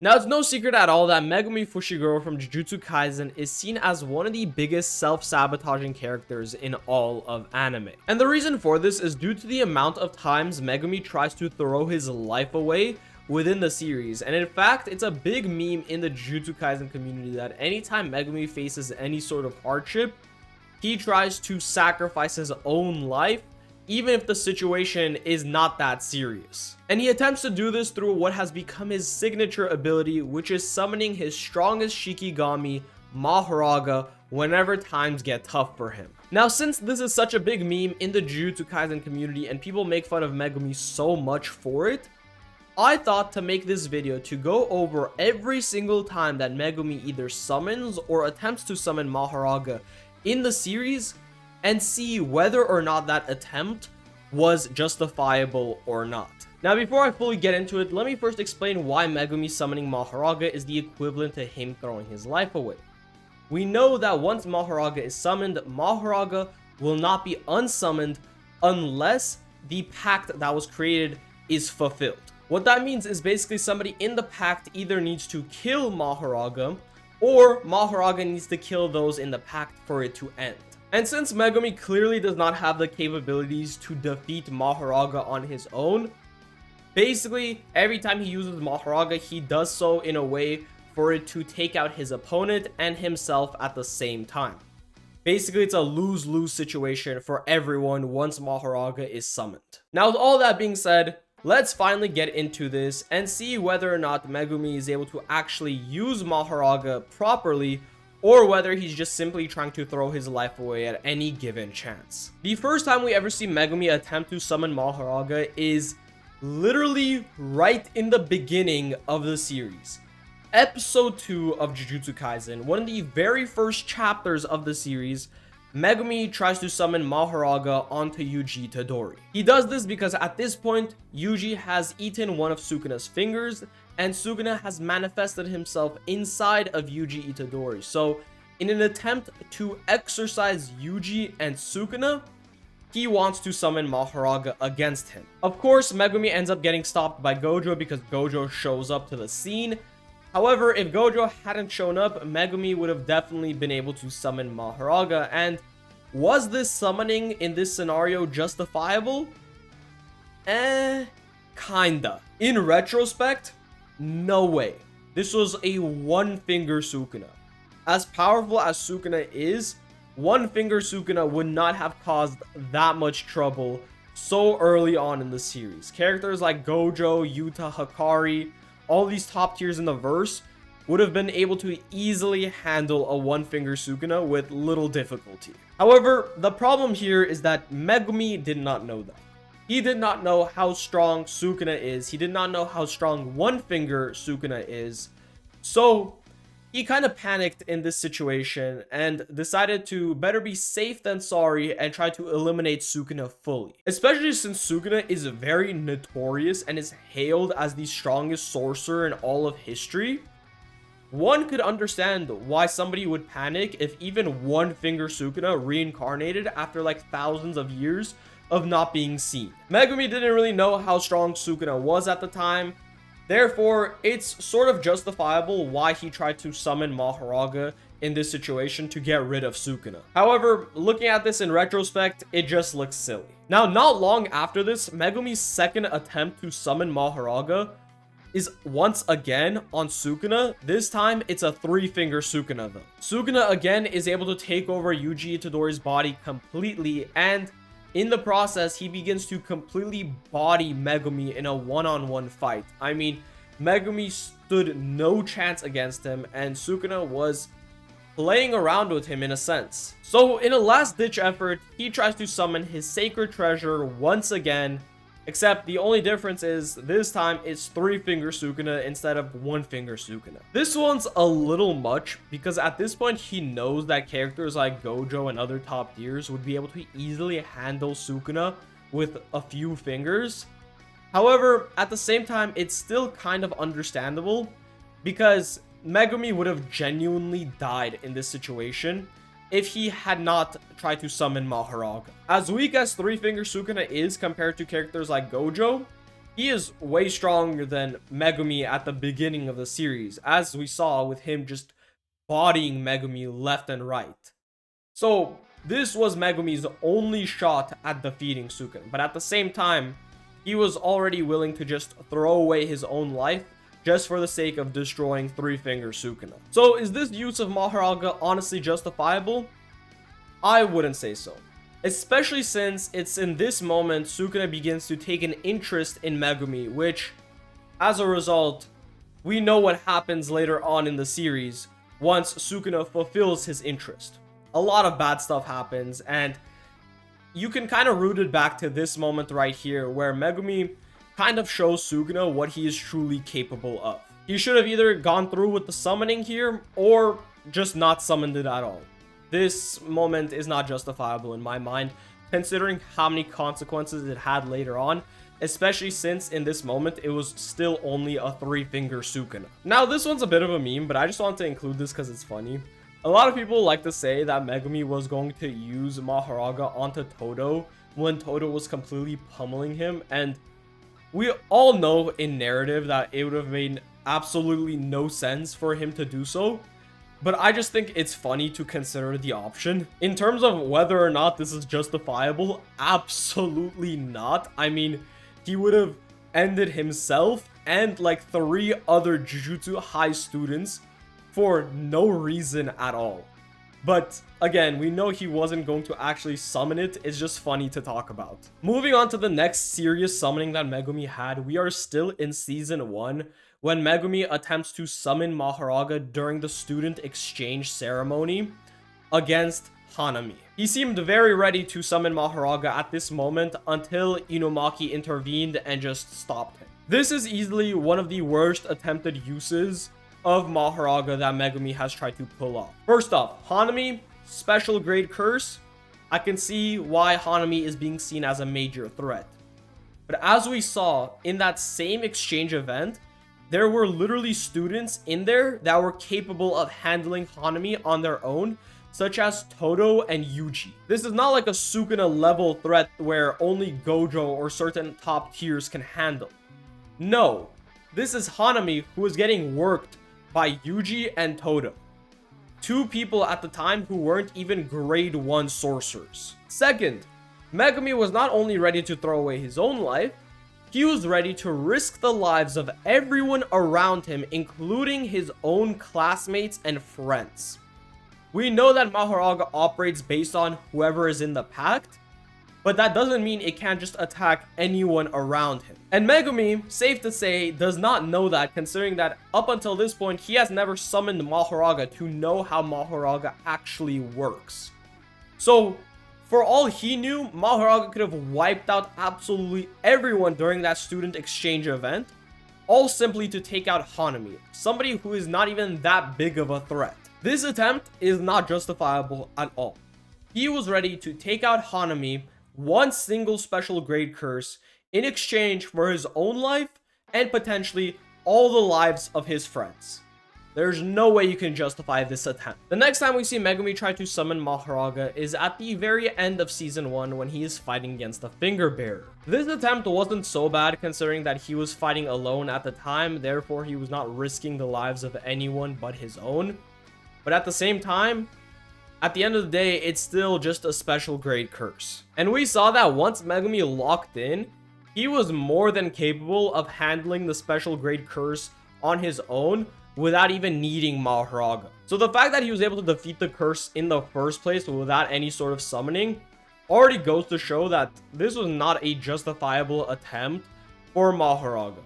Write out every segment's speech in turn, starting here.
Now, it's no secret at all that Megumi Fushiguro from Jujutsu Kaisen is seen as one of the biggest self-sabotaging characters in all of anime. And the reason for this is due to the amount of times Megumi tries to throw his life away within the series. And in fact, it's a big meme in the Jujutsu Kaisen community that anytime Megumi faces any sort of hardship, he tries to sacrifice his own life, even if the situation is not that serious. And he attempts to do this through what has become his signature ability, which is summoning his strongest Shikigami, Mahoraga, whenever times get tough for him. Now, since this is such a big meme in the Jujutsu Kaisen community and people make fun of Megumi so much for it, I thought to make this video to go over every single time that Megumi either summons or attempts to summon Mahoraga in the series and see whether or not that attempt was justifiable or not. Now, before I fully get into it, let me first explain why Megumi summoning Mahoraga is the equivalent to him throwing his life away. We know that once Mahoraga is summoned, Mahoraga will not be unsummoned unless the pact that was created is fulfilled. What that means is basically somebody in the pact either needs to kill Mahoraga or Mahoraga needs to kill those in the pact for it to end. And since Megumi clearly does not have the capabilities to defeat Mahoraga on his own, basically every time he uses Mahoraga, he does so in a way for it to take out his opponent and himself at the same time. Basically, it's a lose-lose situation for everyone once Mahoraga is summoned. Now, with all that being said, let's finally get into this and see whether or not Megumi is able to actually use Mahoraga properly, or whether he's just simply trying to throw his life away at any given chance. The first time we ever see Megumi attempt to summon Mahoraga is literally right in the beginning of the series. Episode 2 of Jujutsu Kaisen, one of the very first chapters of the series, Megumi tries to summon Mahoraga onto Yuji Itadori. He does this because at this point, Yuji has eaten one of Sukuna's fingers, and Sukuna has manifested himself inside of Yuji Itadori. So, in an attempt to exorcise Yuji and Sukuna, he wants to summon Mahoraga against him. Of course, Megumi ends up getting stopped by Gojo because Gojo shows up to the scene. However, if Gojo hadn't shown up, Megumi would have definitely been able to summon Mahoraga. And was this summoning in this scenario justifiable? Kinda. In retrospect, no way. This was a one-finger Sukuna. As powerful as Sukuna is, one-finger Sukuna would not have caused that much trouble so early on in the series. Characters like Gojo, Yuta, Hikari, all these top tiers in the verse would have been able to easily handle a one-finger Sukuna with little difficulty. However, the problem here is that Megumi did not know that. He did not know how strong Sukuna is. He did not know how strong one-finger Sukuna is. So he kind of panicked in this situation and decided to better be safe than sorry and try to eliminate Sukuna fully. Especially since Sukuna is very notorious and is hailed as the strongest sorcerer in all of history. One could understand why somebody would panic if even one-finger Sukuna reincarnated after like thousands of years of not being seen. Megumi didn't really know how strong Sukuna was at the time. Therefore, it's sort of justifiable why he tried to summon Mahoraga in this situation to get rid of Sukuna. However, looking at this in retrospect, it just looks silly. Now, not long after this, Megumi's second attempt to summon Mahoraga is once again on Sukuna. This time, it's a three-finger Sukuna though. Sukuna again is able to take over Yuji Itadori's body completely, and in the process, he begins to completely body Megumi in a one-on-one fight. I mean, Megumi stood no chance against him, and Sukuna was playing around with him in a sense. So, in a last-ditch effort, he tries to summon his sacred treasure once again, except the only difference is this time it's three-finger Sukuna instead of one-finger Sukuna. This one's a little much because at this point he knows that characters like Gojo and other top tiers would be able to easily handle Sukuna with a few fingers. However, at the same time, it's still kind of understandable because Megumi would have genuinely died in this situation if he had not tried to summon Mahoraga. As weak as three-finger Sukuna is compared to characters like Gojo, he is way stronger than Megumi at the beginning of the series, as we saw with him just bodying Megumi left and right. So this was Megumi's only shot at defeating Sukuna, but at the same time, he was already willing to just throw away his own life just for the sake of destroying Three-Finger Sukuna. So is this use of Mahoraga honestly justifiable? I wouldn't say so. Especially since it's in this moment Sukuna begins to take an interest in Megumi, which, as a result, we know what happens later on in the series once Sukuna fulfills his interest. A lot of bad stuff happens, and you can kind of root it back to this moment right here, where Megumi kind of shows Sukuna what he is truly capable of. He should have either gone through with the summoning here, or just not summoned it at all. This moment is not justifiable in my mind, considering how many consequences it had later on, especially since in this moment it was still only a Three-Finger Sukuna. Now this one's a bit of a meme, but I just wanted to include this because it's funny. A lot of people like to say that Megumi was going to use Mahoraga onto Todo when Todo was completely pummeling him, and we all know in narrative that it would have made absolutely no sense for him to do so. But I just think it's funny to consider the option. In terms of whether or not this is justifiable, absolutely not. I mean, he would have ended himself and like 3 other Jujutsu High students for no reason at all. But again, we know he wasn't going to actually summon it. It's just funny to talk about. Moving on to the next serious summoning that Megumi had, we are still in season 1 when Megumi attempts to summon Mahoraga during the student exchange ceremony against Hanami. He seemed very ready to summon Mahoraga at this moment until Inumaki intervened and just stopped him. This is easily one of the worst attempted uses of Mahoraga that Megumi has tried to pull off. First off, Hanami, special grade curse. I can see why Hanami is being seen as a major threat. But as we saw in that same exchange event, there were literally students in there that were capable of handling Hanami on their own, such as Todo and Yuji. This is not like a Sukuna level threat where only Gojo or certain top tiers can handle. No, this is Hanami who is getting worked by Yuji and Todo, 2 people at the time who weren't even grade 1 sorcerers. Second, Megumi was not only ready to throw away his own life, he was ready to risk the lives of everyone around him, including his own classmates and friends. We know that Mahoraga operates based on whoever is in the pact, but that doesn't mean it can't just attack anyone around him. And Megumi, safe to say, does not know that, considering that up until this point, he has never summoned Mahoraga to know how Mahoraga actually works. So, for all he knew, Mahoraga could have wiped out absolutely everyone during that student exchange event, all simply to take out Hanami, somebody who is not even that big of a threat. This attempt is not justifiable at all. He was ready to take out Hanami, one single special grade curse, in exchange for his own life and potentially all the lives of his friends. There's no way you can justify this attempt. The next time we see Megumi try to summon Mahoraga is at the very end of season 1 when he is fighting against the Finger Bearer. This attempt wasn't so bad considering that he was fighting alone at the time, therefore he was not risking the lives of anyone but his own. But at the same time, at the end of the day, it's still just a special grade curse. And we saw that once Megumi locked in, he was more than capable of handling the special grade curse on his own without even needing Mahoraga. So the fact that he was able to defeat the curse in the first place without any sort of summoning already goes to show that this was not a justifiable attempt for Mahoraga,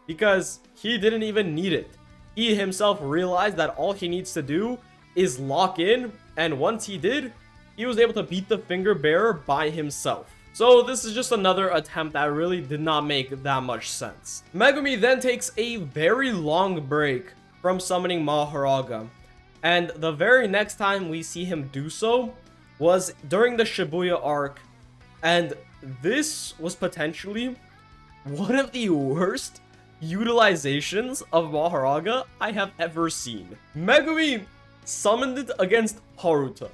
because he didn't even need it. He himself realized that all he needs to do is lock in, and once he did, he was able to beat the Finger Bearer by himself. So this is just another attempt that really did not make that much sense. Megumi then takes a very long break from summoning Mahoraga, and the very next time we see him do so was during the Shibuya arc, and this was potentially one of the worst utilizations of Mahoraga I have ever seen. Megumi summoned it against Haruta,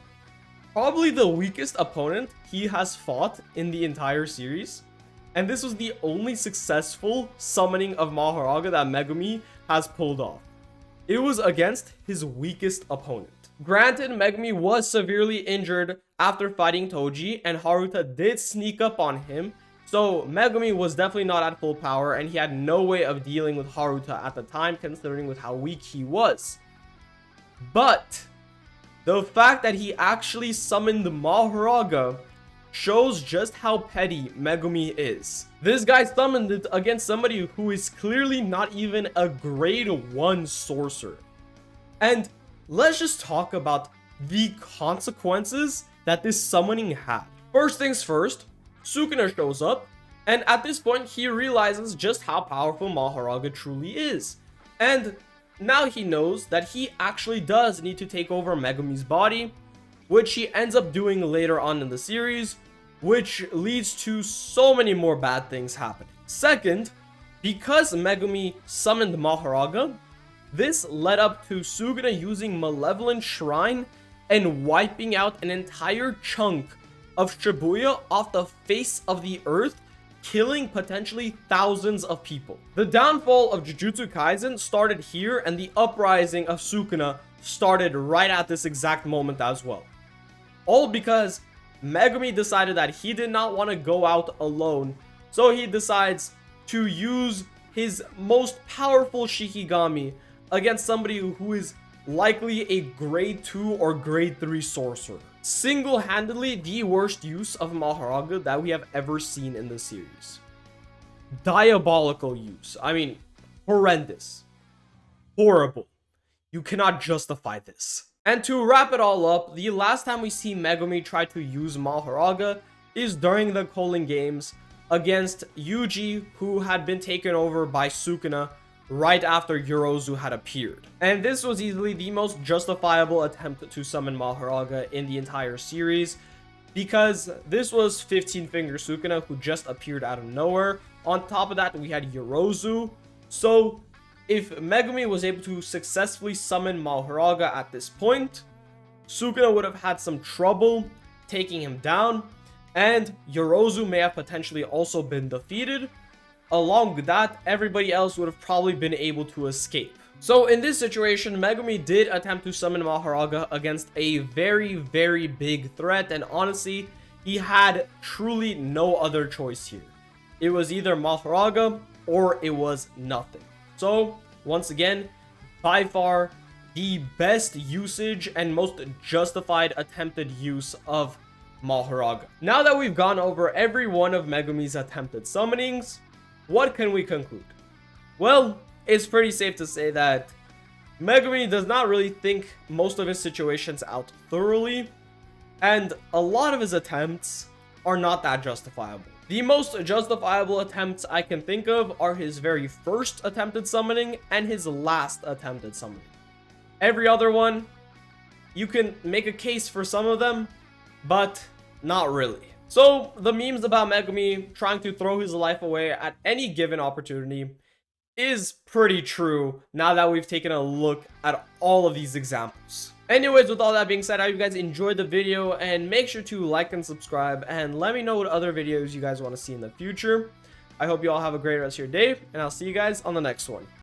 probably the weakest opponent he has fought in the entire series, And this was the only successful summoning of Mahoraga that Megumi has pulled off. It was against his weakest opponent. Granted, Megumi was severely injured after fighting Toji, and Haruta did sneak up on him, so Megumi was definitely not at full power, and he had no way of dealing with Haruta at the time, considering with how weak he was. But the fact that he actually summoned Mahoraga shows just how petty Megumi is. This guy summoned it against somebody who is clearly not even a grade 1 sorcerer. And let's just talk about the consequences that this summoning had. First things first, Sukuna shows up, and at this point he realizes just how powerful Mahoraga truly is. And now he knows that he actually does need to take over Megumi's body, which he ends up doing later on in the series, which leads to so many more bad things happening. Second, because Megumi summoned Mahoraga, this led up to Sukuna using Malevolent Shrine and wiping out an entire chunk of Shibuya off the face of the earth, killing potentially thousands of people. The downfall of Jujutsu Kaisen started here, and the uprising of Sukuna started right at this exact moment as well. All because Megumi decided that he did not want to go out alone, so he decides to use his most powerful Shikigami against somebody who is likely a grade 2 or grade 3 sorcerer. Single-handedly the worst use of Mahoraga that we have ever seen in the series. Diabolical use. I mean, horrendous. Horrible. You cannot justify this. And to wrap it all up, the last time we see Megumi try to use Mahoraga is during the Colon Games against Yuji, who had been taken over by Sukuna right after Yorozu had appeared. And this was easily the most justifiable attempt to summon Mahoraga in the entire series, because this was 15-finger Sukuna who just appeared out of nowhere. On top of that, we had Yorozu. So if Megumi was able to successfully summon Mahoraga at this point, Sukuna would have had some trouble taking him down, and Yorozu may have potentially also been defeated. Along with that, everybody else would have probably been able to escape. So in this situation, Megumi did attempt to summon Mahoraga against a very, very big threat, and honestly, he had truly no other choice here. It was either Mahoraga or it was nothing. So once again, by far the best usage and most justified attempted use of Mahoraga. Now that we've gone over every one of Megumi's attempted summonings, what can we conclude? Well, it's pretty safe to say that Megumi does not really think most of his situations out thoroughly, and a lot of his attempts are not that justifiable. The most justifiable attempts I can think of are his very first attempted summoning and his last attempted summoning. Every other one, you can make a case for some of them, but not really. So the memes about Megumi trying to throw his life away at any given opportunity is pretty true now that we've taken a look at all of these examples. Anyways, with all that being said, I hope you guys enjoyed the video, and make sure to like and subscribe, and let me know what other videos you guys want to see in the future. I hope you all have a great rest of your day, and I'll see you guys on the next one.